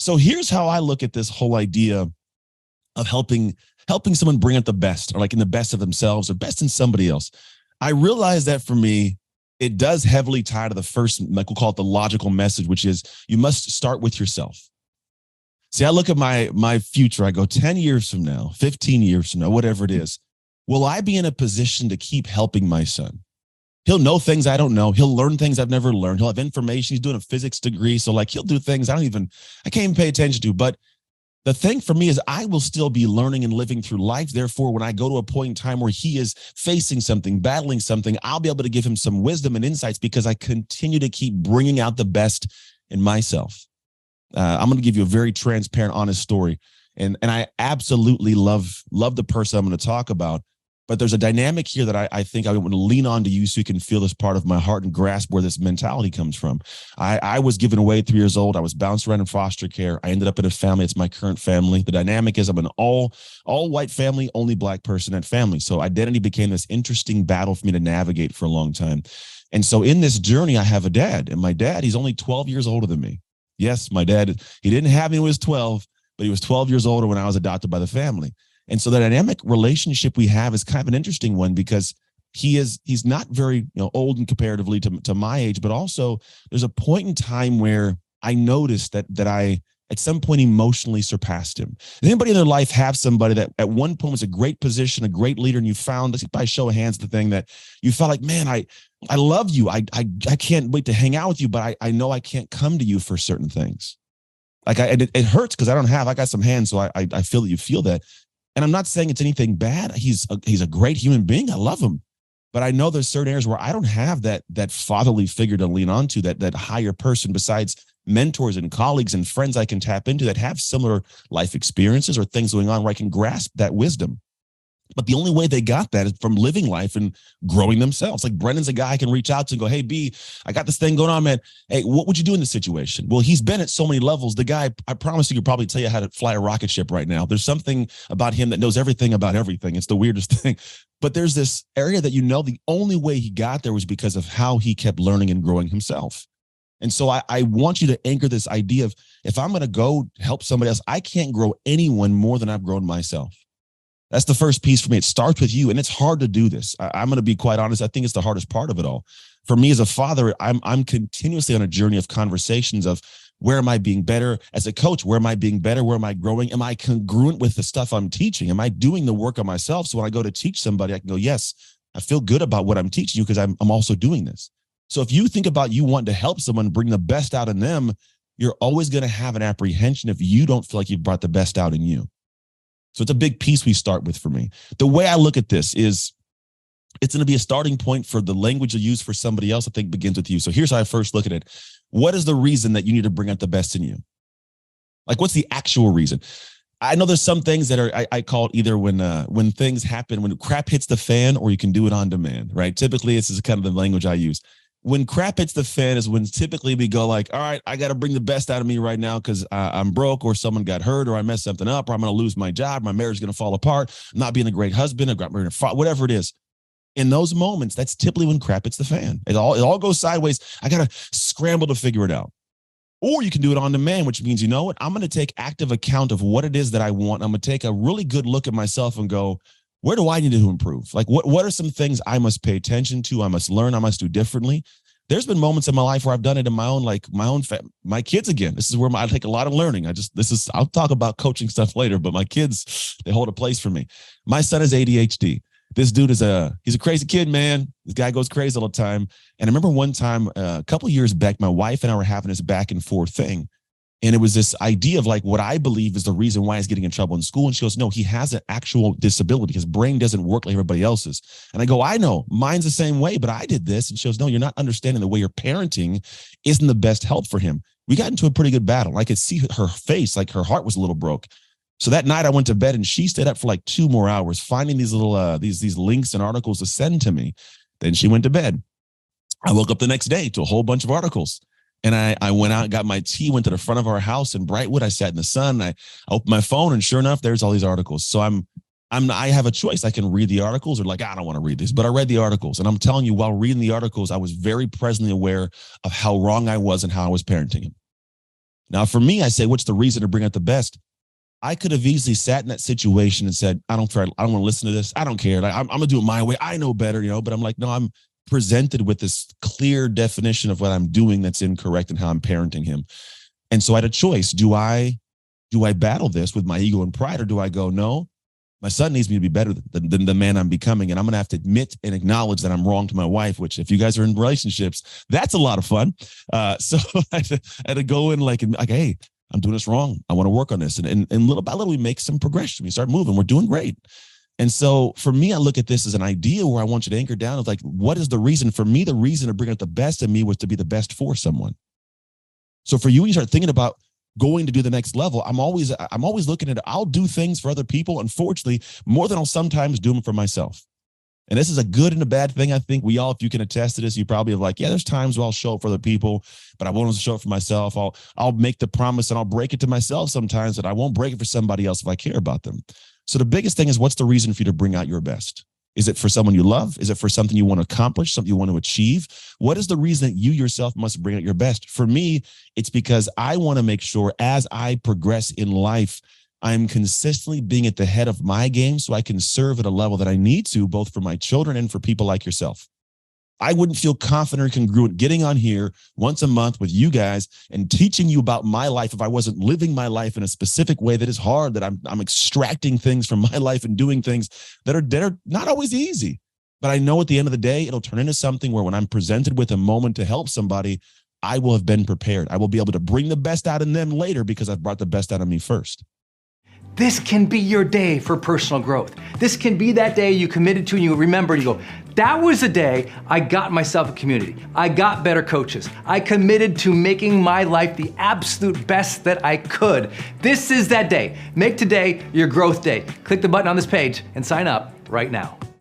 So here's how I look at this whole idea of helping someone bring out the best, or like in the best of themselves or best in somebody else. I realize that for me, it does heavily tie to the first, like we'll call it the logical message, which is you must start with yourself. See, I look at my future, I go 10 years from now, 15 years from now, whatever it is. Will I be in a position to keep helping my son? He'll know things I don't know. He'll learn things I've never learned. He'll have information. He's doing a physics degree. So like he'll do things I can't even pay attention to. But the thing for me is I will still be learning and living through life. Therefore, when I go to a point in time where he is facing something, battling something, I'll be able to give him some wisdom and insights because I continue to keep bringing out the best in myself. I'm going to give you a very transparent, honest story. And I absolutely love the person I'm going to talk about. But there's a dynamic here that I think I want to lean on to you so you can feel this part of my heart and grasp where this mentality comes from. I was given away at 3 years old. I was bounced around in foster care. I ended up in a family. It's my current family. The dynamic is I'm an all white family, only black person at family. So identity became this interesting battle for me to navigate for a long time. And so in this journey, I have a dad. And my dad, he's only 12 years older than me. Yes, my dad, he didn't have me when he was 12, but he was 12 years older when I was adopted by the family. And so the dynamic relationship we have is kind of an interesting one because he's not very old and comparatively to my age, but also there's a point in time where I noticed that I at some point emotionally surpassed him. Does anybody in their life have somebody that at one point was a great position, a great leader, and you found, by show of hands, the thing that you felt like, man, I love you. I can't wait to hang out with you, but I know I can't come to you for certain things. Like it hurts because I got some hands, so I feel that you feel that. And I'm not saying it's anything bad. He's a great human being. I love him. But I know there's certain areas where I don't have that fatherly figure to lean onto, that higher person besides mentors and colleagues and friends I can tap into that have similar life experiences or things going on where I can grasp that wisdom. But the only way they got that is from living life and growing themselves. Like Brendan's a guy I can reach out to and go, hey, B, I got this thing going on, man. Hey, what would you do in this situation? Well, he's been at so many levels. The guy, I promise you, could probably tell you how to fly a rocket ship right now. There's something about him that knows everything about everything. It's the weirdest thing. But there's this area that the only way he got there was because of how he kept learning and growing himself. And so I want you to anchor this idea of if I'm going to go help somebody else, I can't grow anyone more than I've grown myself. That's the first piece for me. It starts with you, and it's hard to do this. I'm going to be quite honest. I think it's the hardest part of it all. For me as a father, I'm continuously on a journey of conversations of where am I being better? As a coach, where am I being better? Where am I growing? Am I congruent with the stuff I'm teaching? Am I doing the work on myself? So when I go to teach somebody, I can go, yes, I feel good about what I'm teaching you because I'm also doing this. So if you think about you wanting to help someone bring the best out in them, you're always going to have an apprehension if you don't feel like you've brought the best out in you. So it's a big piece we start with for me. The way I look at this is it's going to be a starting point for the language you use for somebody else, I think begins with you. So here's how I first look at it. What is the reason that you need to bring out the best in you? Like, what's the actual reason? I know there's some things that are, I call it either when things happen, when crap hits the fan, or you can do it on demand, right? Typically, this is kind of the language I use. When crap hits the fan is when typically we go like, all right, I got to bring the best out of me right now because I'm broke or someone got hurt or I messed something up or I'm going to lose my job. My marriage is going to fall apart. I'm not being a great husband. I got married in a fight, whatever it is. In those moments, that's typically when crap hits the fan. It all goes sideways. I got to scramble to figure it out. Or you can do it on demand, which means, you know what? I'm going to take active account of what it is that I want. I'm going to take a really good look at myself and go, where do I need to improve? Like, what are some things I must pay attention to? I must learn. I must do differently. There's been moments in my life where I've done it in my kids again. This is where I take a lot of learning. I'll talk about coaching stuff later, but my kids, they hold a place for me. My son has ADHD. This dude he's a crazy kid, man. This guy goes crazy all the time. And I remember one time, a couple of years back, my wife and I were having this back and forth thing. And it was this idea of like what I believe is the reason why he's getting in trouble in school. And she goes, no, he has an actual disability. His brain doesn't work like everybody else's. And I go, I know, mine's the same way, but I did this. And she goes, no, you're not understanding the way you're parenting isn't the best help for him. We got into a pretty good battle. I could see her face, like her heart was a little broke. So that night I went to bed and she stayed up for like 2 more hours, finding these little, these links and articles to send to me. Then she went to bed. I woke up the next day to a whole bunch of articles. And I went out, got my tea, went to the front of our house in Brightwood. I sat in the sun. I opened my phone, and sure enough, there's all these articles. So I have a choice. I can read the articles or like, I don't want to read this, but I read the articles. And I'm telling you, while reading the articles, I was very presently aware of how wrong I was and how I was parenting him. Now, for me, I say, what's the reason to bring out the best? I could have easily sat in that situation and said, I don't want to listen to this. I don't care. Like, I'm going to do it my way. I know better, but I'm like, no, I'm presented with this clear definition of what I'm doing that's incorrect and how I'm parenting him. And so I had a choice. Do I battle this with my ego and pride, or do I go, no, my son needs me to be better than the man I'm becoming, and I'm going to have to admit and acknowledge that I'm wrong to my wife, which if you guys are in relationships, that's a lot of fun. So I had to go in like, hey, I'm doing this wrong. I want to work on this. And little by little, we make some progression. We start moving. We're doing great. And so for me, I look at this as an idea where I want you to anchor down of like, what is the reason? For me, the reason to bring out the best in me was to be the best for someone. So for you, when you start thinking about going to do the next level, I'm always looking at it. I'll do things for other people, unfortunately, more than I'll sometimes do them for myself. And this is a good and a bad thing. I think we all, if you can attest to this, you probably have like, yeah, there's times where I'll show up for other people, but I won't show up for myself. I'll make the promise and I'll break it to myself sometimes, that I won't break it for somebody else if I care about them. So the biggest thing is, what's the reason for you to bring out your best? Is it for someone you love? Is it for something you want to accomplish, something you want to achieve? What is the reason that you yourself must bring out your best? For me, it's because I want to make sure as I progress in life, I'm consistently being at the head of my game so I can serve at a level that I need to, both for my children and for people like yourself. I wouldn't feel confident or congruent getting on here once a month with you guys and teaching you about my life if I wasn't living my life in a specific way that is hard, that I'm extracting things from my life and doing things that are not always easy. But I know at the end of the day, it'll turn into something where when I'm presented with a moment to help somebody, I will have been prepared. I will be able to bring the best out in them later because I've brought the best out of me first. This can be your day for personal growth. This can be that day you committed to and you remember and you go, that was the day I got myself a community. I got better coaches. I committed to making my life the absolute best that I could. This is that day. Make today your growth day. Click the button on this page and sign up right now.